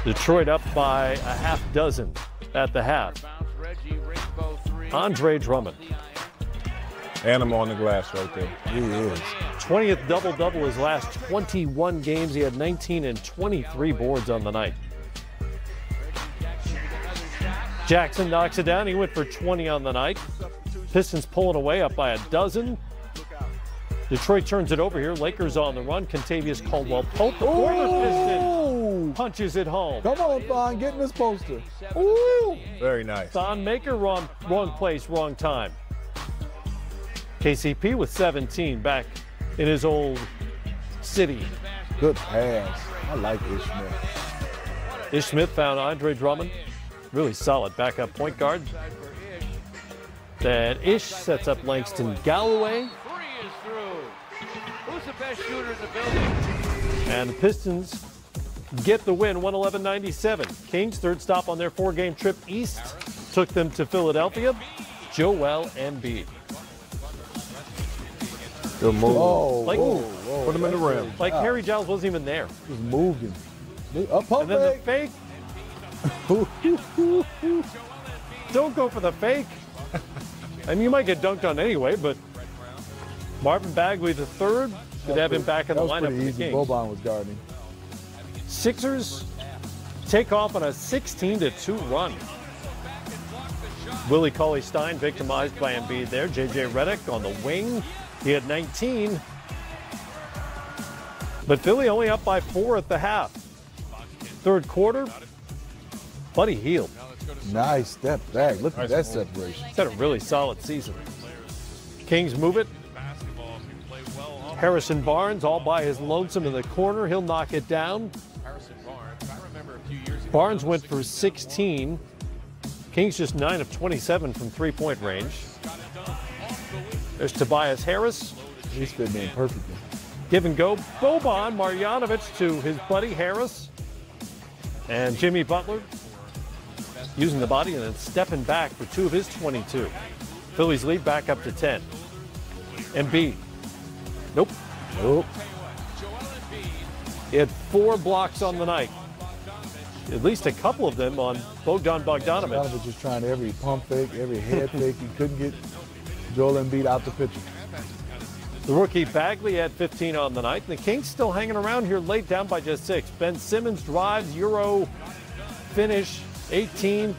Detroit up by a half dozen at the half. Andre Drummond. Animal on the glass right there. He is. 20th double-double his last 21 games. He had 19 and 23 boards on the night. Jackson knocks it down. He went for 20 on the night. Pistons pulling away up by a dozen. Detroit turns it over here. Lakers on the run. Contavious Caldwell-Pope, the former Piston, punches it home. Come on, Thon, get in this poster. Ooh. Very nice. Thon Maker, wrong place, wrong time. KCP with 17 back in his old city. Good pass. I like Ish Smith. Ish Smith found Andre Drummond. Really solid backup point guard. Then Ish sets up Langston Galloway. Who's the best shooter in the building? And the Pistons get the win, 111-97. Kings, third stop on their four-game trip east, took them to Philadelphia. Joel Embiid. Good move. Oh, Like, Put him in the rim. like Harry Giles wasn't even there. Just moved him. Up pump And then the fake. fake. Don't go for the fake. And you might get dunked on anyway, but Marvin Bagley the third could have him back in the lineup for the Kings. Boban was guarding. Sixers take off on a 16-2 run. Willie Cauley-Stein victimized by Embiid there. J.J. Redick on the wing. He had 19. But Philly only up by 4 at the half. Third quarter, Buddy Hield. Nice step back. Look at that separation. He's had a really solid season. Kings move it. Harrison Barnes all by his lonesome in the corner. He'll knock it down. Barnes went for 16. Kings just 9 of 27 from three-point range. There's Tobias Harris. He's fitting in perfectly. Give and go. Boban Marjanovic to his buddy Harris. And Jimmy Butler using the body and then stepping back for 2 of his 22. Phillies lead back up to 10. Embiid. Nope. He had 4 blocks on the night. At least a couple of them on Bogdan Bogdanovic. Bogdanovic was trying every pump fake, every head fake. He couldn't get Joel Embiid out the picture. The rookie Bagley had 15 on the night. The Kings still hanging around here late, down by just 6. Ben Simmons drives, Euro finish, 18.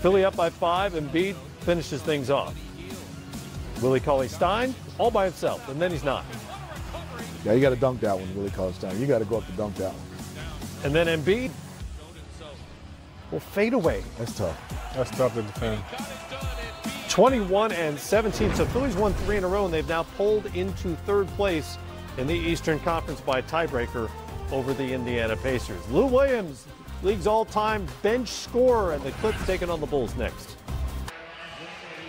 Philly up by 5. Embiid finishes things off. Willie Cauley-Stein all by himself, and then he's not. Yeah, you got to dunk that one, Willie Cauley-Stein. You got to go up to dunk that one. And then Embiid will fade away. That's tough. That's tough to defend. 21 and 17. So Phillies won 3 in a row, and they've now pulled into third place in the Eastern Conference by a tiebreaker over the Indiana Pacers. Lou Williams, league's all-time bench scorer, and the Clips taking on the Bulls next.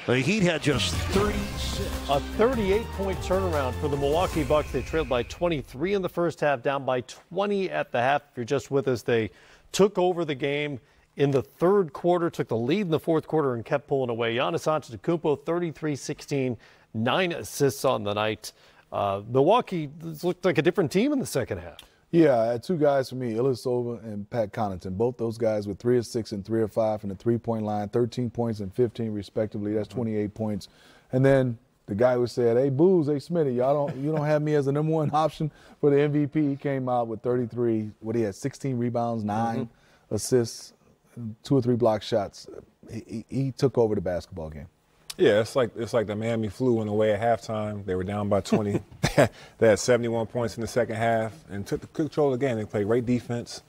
The Heat had just 36. A 38-point turnaround for the Milwaukee Bucks. They trailed by 23 in the first half, down by 20 at the half. If you're just with us, they took over the game in the third quarter, took the lead in the fourth quarter, and kept pulling away. Giannis Antetokounmpo, 33-16, 9 assists on the night. Milwaukee looked like a different team in the second half. Yeah, I had 2 guys for me, Ilyasova and Pat Connaughton. Both those guys with 3 of 6 and 3 of 5 from the three-point line, 13 points and 15 respectively. That's 28 points. And then the guy who said, "Hey, Booz, hey, Smitty, you don't have me as the number 1 option for the MVP." He came out with 33. He had 16 rebounds, 9 assists, 2 or 3 block shots. He took over the basketball game. Yeah, it's like the Miami flu went away at halftime. They were down by 20. They had 71 points in the second half and took the control of the game. They played great defense.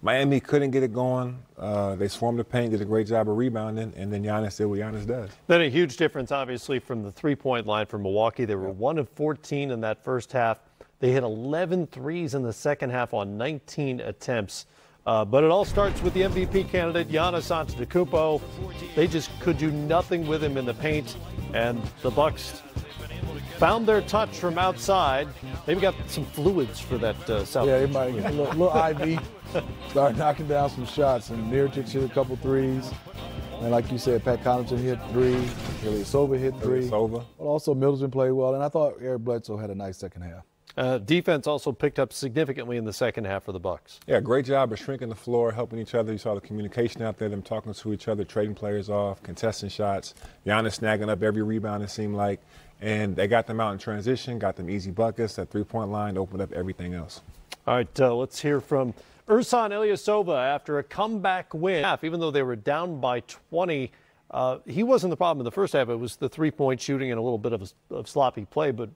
Miami couldn't get it going. They swarmed the paint, did a great job of rebounding, and then Giannis did what Giannis does. Then a huge difference, obviously, from the three-point line for Milwaukee. They were 1 of 14 in that first half. They hit 11 threes in the second half on 19 attempts. But it all starts with the MVP candidate, Giannis Antetokounmpo. They just could do nothing with him in the paint, and the Bucks found their touch from outside. Maybe got some fluids for that South. Yeah, they might get a little IV. Start knocking down some shots, and Mirotic hit a couple threes. And like you said, Pat Connaughton hit 3. Ilyasova hit 3. But also Middleton played well, and I thought Eric Bledsoe had a nice second half. Defense also picked up significantly in the second half for the Bucks. Yeah, great job of shrinking the floor, helping each other. You saw the communication out there, them talking to each other, trading players off, contesting shots. Giannis snagging up every rebound, it seemed like. And they got them out in transition, got them easy buckets. That three-point line opened up everything else. All right, let's hear from Ersan Ilyasova after a comeback win. Even though they were down by 20, he wasn't the problem in the first half. It was the three-point shooting and a little bit of sloppy play, but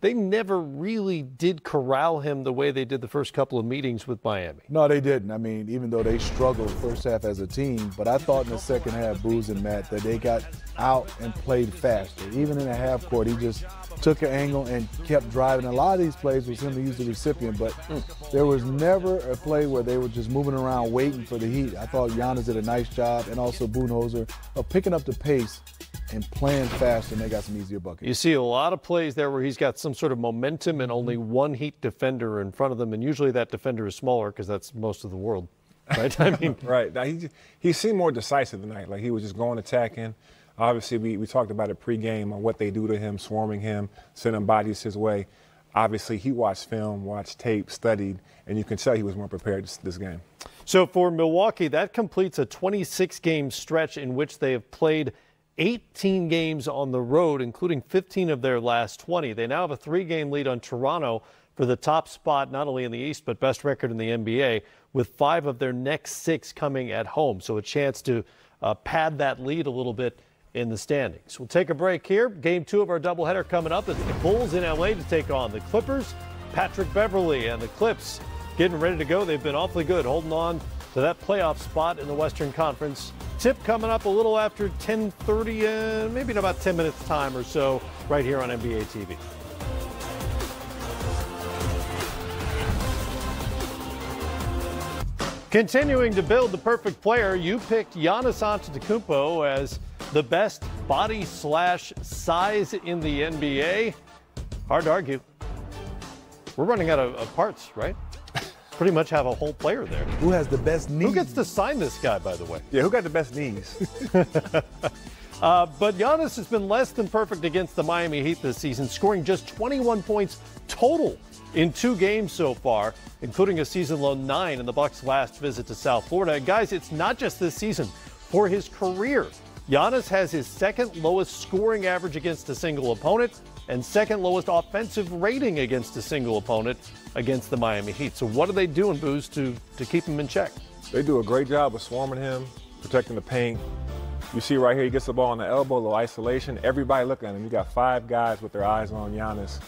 they never really did corral him the way they did the first couple of meetings with Miami. No, they didn't. I mean, even though they struggled first half as a team, but I thought in the second half, Booz and Matt, that they got out and played faster. Even in the half court, he just took an angle and kept driving. A lot of these plays was him to use the recipient, but there was never a play where they were just moving around waiting for the heat. I thought Giannis did a nice job, and also Budenholzer, of picking up the pace and playing fast, and they got some easier buckets. You see a lot of plays there where he's got some sort of momentum and only one Heat defender in front of them, and usually that defender is smaller because that's most of the world, right? I mean, right. Now, he seemed more decisive tonight. Like, he was just going attacking. Obviously, we talked about it pregame on what they do to him, swarming him, sending bodies his way. Obviously, he watched film, watched tape, studied, and you can tell he was more prepared this game. So for Milwaukee, that completes a 26-game stretch in which they have played 18 games on the road, including 15 of their last 20. They now have a 3-game lead on Toronto for the top spot, not only in the East, but best record in the NBA, with 5 of their next 6 coming at home. So a chance to pad that lead a little bit in the standings. We'll take a break here. Game 2 of our doubleheader coming up. It's the Bulls in LA to take on the Clippers. Patrick Beverley and the Clips getting ready to go. They've been awfully good, holding on to that playoff spot in the Western Conference. Tip coming up a little after 10:30, maybe in about 10 minutes time or so, right here on NBA TV. Continuing to build the perfect player, you picked Giannis Antetokounmpo as the best body/size in the NBA. Hard to argue. We're running out of parts, right? Pretty much have a whole player there. Who has the best knees? Who gets to sign this guy, by the way? Yeah, who got the best knees? But Giannis has been less than perfect against the Miami Heat this season, scoring just 21 points total in 2 games so far, including a season-low 9 in the Bucks' last visit to South Florida. And guys, it's not just this season. For his career, Giannis has his 2nd lowest scoring average against a single opponent and 2nd lowest offensive rating against a single opponent against the Miami Heat. So what are they doing, Booz, to keep him in check? They do a great job of swarming him, protecting the paint. You see right here, he gets the ball on the elbow, a little isolation. Everybody looking at him. You got 5 guys with their eyes on Giannis.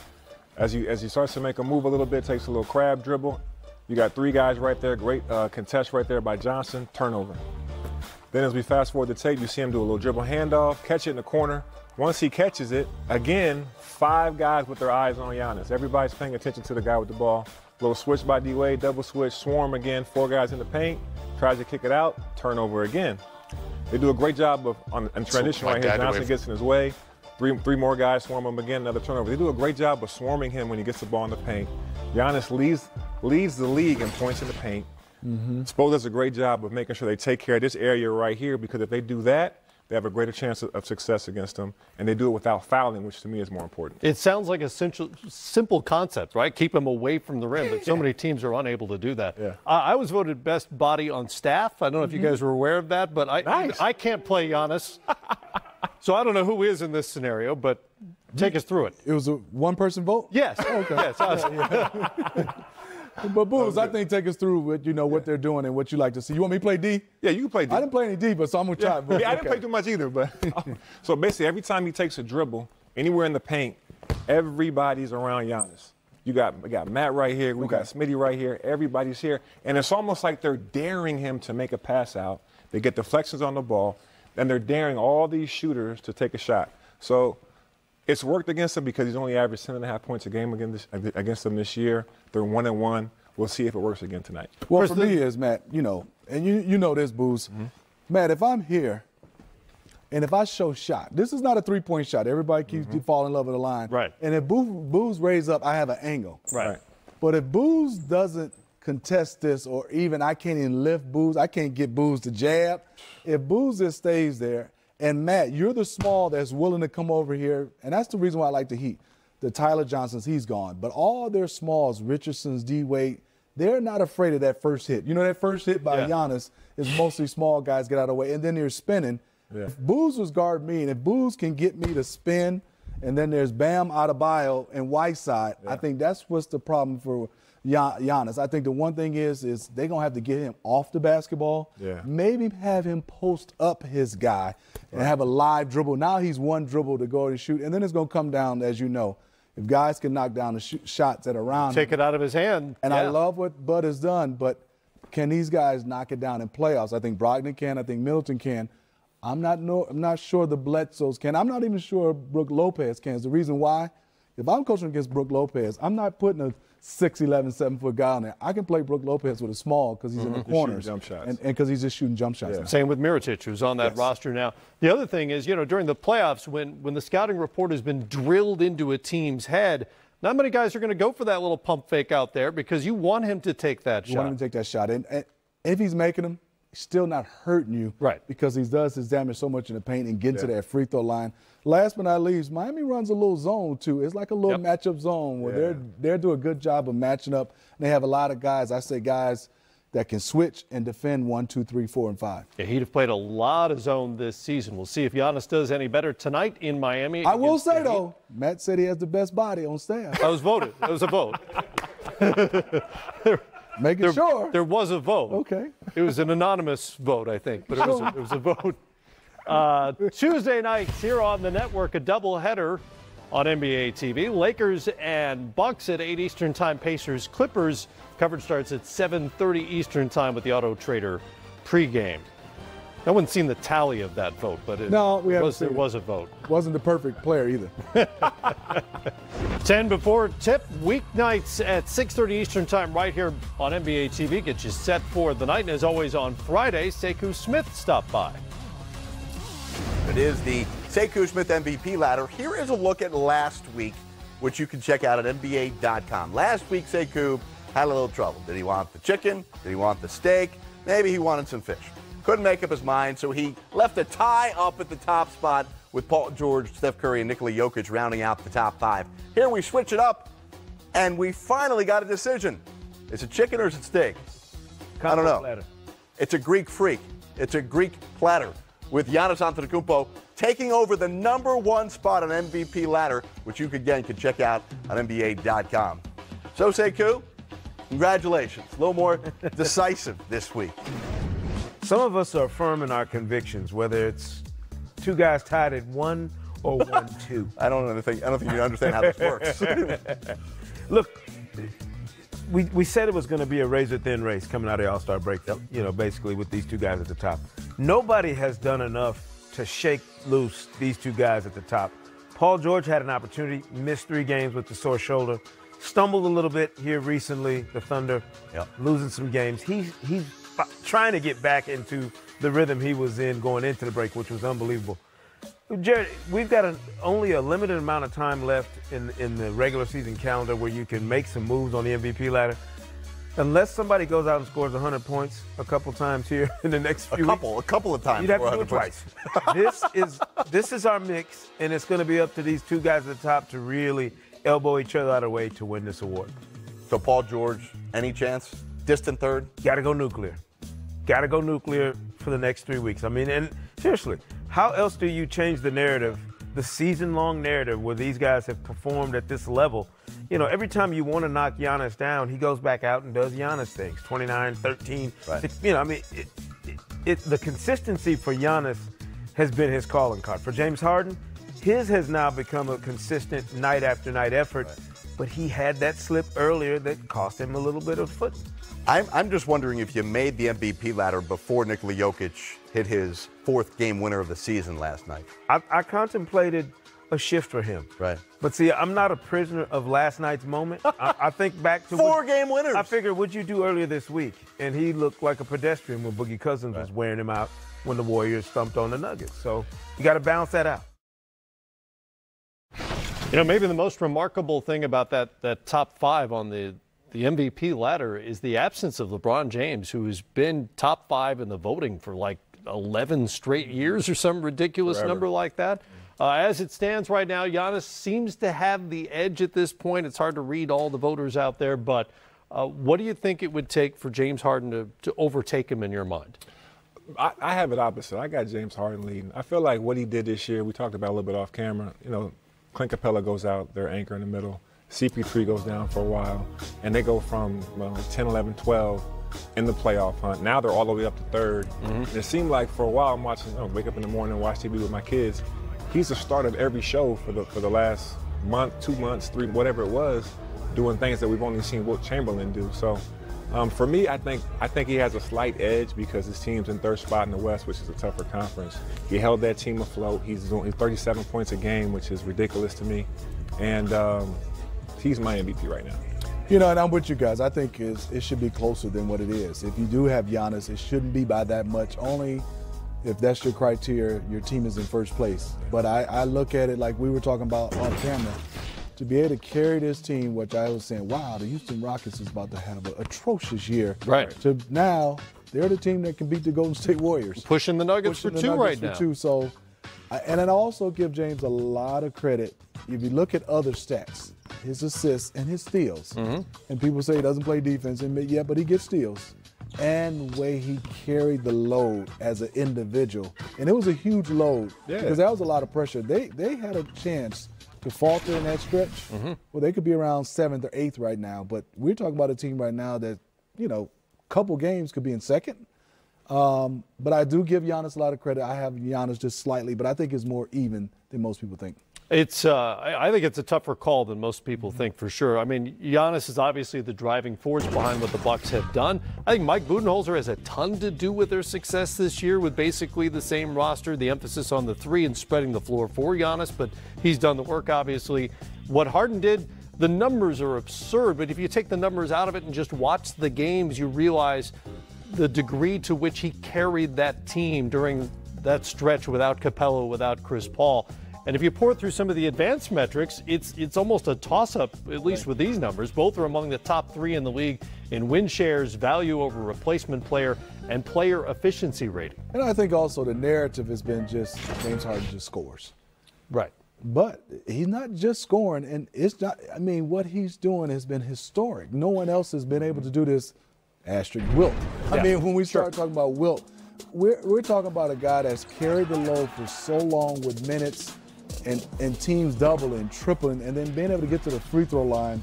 As he starts to make a move a little bit, takes a little crab dribble. You got 3 guys right there. Great contest right there by Johnson. Turnover. Then as we fast forward the tape, you see him do a little dribble handoff, catch it in the corner. Once he catches it, again, 5 guys with their eyes on Giannis. Everybody's paying attention to the guy with the ball. Little switch by D-Wade, double switch, swarm again, 4 guys in the paint, tries to kick it out, turnover again. They do a great job of on transition right here. Johnson gets in his way. Three more guys swarm him again, another turnover. They do a great job of swarming him when he gets the ball in the paint. Giannis leads the league in points in the paint. Spo does a great job of making sure they take care of this area right here, because if they do that, they have a greater chance of success against them, and they do it without fouling, which to me is more important. It sounds like a simple concept, right? Keep him away from the rim, but so many teams are unable to do that. Yeah. I was voted best body on staff. I don't know if you guys were aware of that, but I can't play Giannis, so I don't know who is in this scenario, but take us through it. It was a one-person vote? Yes. Okay. Yes. But Booz, I think take us through what they're doing and what you like to see. You want me to play D? Yeah, you can play D. I didn't play any D, but so I'm gonna try. Yeah, I didn't play too much either, but so basically every time he takes a dribble anywhere in the paint, everybody's around Giannis. We got Matt right here, we got Smitty right here, everybody's here, and it's almost like they're daring him to make a pass out. They get deflections on the ball, and they're daring all these shooters to take a shot. So it's worked against him because he's only averaged 10.5 points a game against them this year. They're 1-1. We'll see if it works again tonight. Well, for me is, Matt, and you know this, Booz. Matt, if I'm here and if I show shot, this is not a 3-point shot. Everybody keeps falling in love with the line. Right. And if Booz raise up, I have an angle. Right. But if Booz doesn't contest this, or even I can't even lift Booz, I can't get Booz to jab. If Booz just stays there, and Matt, you're the small that's willing to come over here, and that's the reason why I like the Heat. the Tyler Johnsons, he's gone. But all their smalls, Richardson's, D-Wade, they're not afraid of that first hit. You know, that first hit by Giannis is mostly small guys get out of the way, and then they're spinning. Yeah. If Booz was guarding me, and if Booz can get me to spin, and then there's Bam Adebayo and Whiteside, I think that's what's the problem for Giannis. I think the one thing is they're going to have to get him off the basketball, maybe have him post up his guy and have a live dribble. Now he's one dribble to go and shoot, and then it's going to come down, as you know, if guys can knock down the shots that are around take it out of his hand. And I love what Bud has done, but can these guys knock it down in playoffs? I think Brogdon can. I think Middleton can. I'm not sure the Bledsoes can. I'm not even sure Brook Lopez can. The reason why, if I'm coaching against Brook Lopez, I'm not putting a 6'11", 7-foot guy on there. I can play Brook Lopez with a small because he's in the corners and because he's just shooting jump shots. Same with Mirotic, who's on that roster now. The other thing is, you know, during the playoffs, when the scouting report has been drilled into a team's head, not many guys are going to go for that little pump fake out there because you want him to take that shot. You want him to take that shot. And if he's making them, he's still not hurting you because he does his damage so much in the paint and get to that free throw line. Last but not least, Miami runs a little zone, too. It's like a little matchup zone where they're doing a good job of matching up. And they have a lot of guys, I say guys, that can switch and defend 1, 2, 3, 4, and 5. Yeah, he'd have played a lot of zone this season. We'll see if Giannis does any better tonight in Miami. I will say, though, Matt said he has the best body on staff. I was voted. It was a vote. Making sure. There was a vote. Okay. It was an anonymous vote, I think, but it was a vote. Tuesday nights here on the network, a doubleheader on NBA TV. Lakers and Bucks at 8 Eastern Time. Pacers, Clippers. Coverage starts at 7:30 Eastern Time with the Auto Trader pregame. No one's seen the tally of that vote, but there was a vote. Wasn't the perfect player either. 10 before tip, weeknights at 6:30 Eastern Time right here on NBA TV. Get you set for the night. And as always on Friday, Sekou Smith stopped by. It is the Sekou Smith MVP ladder. Here is a look at last week, which you can check out at NBA.com. Last week, Sekou had a little trouble. Did he want the chicken? Did he want the steak? Maybe he wanted some fish. Couldn't make up his mind, so he left a tie up at the top spot with Paul George, Steph Curry, and Nikola Jokic rounding out the top 5. Here we switch it up, and we finally got a decision. Is it chicken or is it steak? I don't know. Platter. It's a Greek freak. It's a Greek platter with Giannis Antetokounmpo taking over the #1 spot on MVP ladder, which you again can check out on NBA.com. So, Sekou, congratulations. A little more decisive this week. Some of us are firm in our convictions, whether it's two guys tied at 1 or 1-2. I don't think you understand how this works. Look, we said it was going to be a razor-thin race coming out of the All-Star break, you know, basically with these two guys at the top. Nobody has done enough to shake loose these two guys at the top. Paul George had an opportunity, missed 3 games with the sore shoulder, stumbled a little bit here recently, the Thunder, losing some games. He's trying to get back into the rhythm he was in going into the break, which was unbelievable. Jared, we've got only a limited amount of time left in the regular season calendar where you can make some moves on the MVP ladder. Unless somebody goes out and scores 100 points a couple times here in the next few weeks. A couple of times. You'd have to do it twice. This is our mix, and it's going to be up to these two guys at the top to really elbow each other out of the way to win this award. So Paul George, any chance? Distant third? Got to go nuclear. Got to go nuclear for the next 3 weeks. I mean, and seriously, how else do you change the narrative, the season-long narrative where these guys have performed at this level? You know, every time you want to knock Giannis down, he goes back out and does Giannis things, 29, 13. Right. You know, I mean, the consistency for Giannis has been his calling card. For James Harden, his has now become a consistent night after night effort, but he had that slip earlier that cost him a little bit of foot. I'm just wondering if you made the MVP ladder before Nikola Jokic hit his 4th game winner of the season last night. I contemplated a shift for him. Right. But see, I'm not a prisoner of last night's moment. I think back to 4 game winners. I figured, what'd you do earlier this week? And he looked like a pedestrian when Boogie Cousins was wearing him out when the Warriors thumped on the Nuggets. So you got to balance that out. You know, maybe the most remarkable thing about that top 5 on the MVP ladder is the absence of LeBron James, who's been top 5 in the voting for like 11 straight years or some ridiculous number like that. As it stands right now, Giannis seems to have the edge at this point. It's hard to read all the voters out there, but what do you think it would take for James Harden to overtake him in your mind? I have it opposite. I got James Harden leading. I feel like what he did this year, we talked about a little bit off camera. You know, Clint Capella goes out, their anchor in the middle. CP3 goes down for a while, and they go from 10, 11, 12 in the playoff hunt. Now they're all the way up to third. And it seemed like for a while I'm watching, wake up in the morning and watch TV with my kids. He's the start of every show for the last month, 2 months, 3, whatever it was, doing things that we've only seen Wilt Chamberlain do. So for me, I think he has a slight edge because his team's in third spot in the West, which is a tougher conference. He held that team afloat. He's doing 37 points a game, which is ridiculous to me. And he's my MVP right now. You know, and I'm with you guys. I think it should be closer than what it is. If you do have Giannis, it shouldn't be by that much. Only if that's your criteria, your team is in first place. But I look at it like we were talking about on camera. To be able to carry this team, which I was saying, wow, the Houston Rockets is about to have an atrocious year. Right. To now, they're the team that can beat the Golden State Warriors. Pushing the Nuggets for two right now. So, and I also give James a lot of credit. If you look at other stats, his assists and his steals, and people say he doesn't play defense, and yeah, but he gets steals. And the way he carried the load as an individual. And it was a huge load because that was a lot of pressure. They had a chance to falter in that stretch. Well, they could be around 7th or 8th right now, but we're talking about a team right now that, you know, couple games could be in second. But I do give Giannis a lot of credit. I have Giannis just slightly, but I think it's more even than most people think. It's I think it's a tougher call than most people think, for sure. I mean, Giannis is obviously the driving force behind what the Bucks have done. I think Mike Budenholzer has a ton to do with their success this year with basically the same roster, the emphasis on the three and spreading the floor for Giannis, but he's done the work, obviously. What Harden did, the numbers are absurd, but if you take the numbers out of it and just watch the games, you realize the degree to which he carried that team during that stretch without Capella, without Chris Paul. And if you pour through some of the advanced metrics, it's almost a toss-up, at least with these numbers. Both are among the top 3 in the league in win shares, value over replacement player, and player efficiency rating. And I think also the narrative has been just James Harden just scores. Right. But he's not just scoring, and it's not, I mean, what he's doing has been historic. No one else has been able to do this, asterisk Wilt. I mean, when we start talking about Wilt, we're talking about a guy that's carried the load for so long with minutes and teams doubling, tripling, and then being able to get to the free throw line.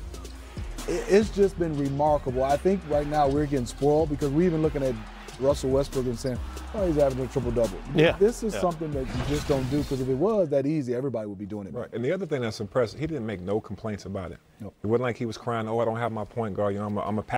It's just been remarkable. I think right now we're getting spoiled because we're even looking at Russell Westbrook and saying, oh, he's averaging a triple-double. Yeah. This is something that you just don't do because if it was that easy, everybody would be doing it. Right. And the other thing that's impressive, he didn't make no complaints about it. Nope. It wasn't like he was crying, oh, I don't have my point guard. You know, I'm a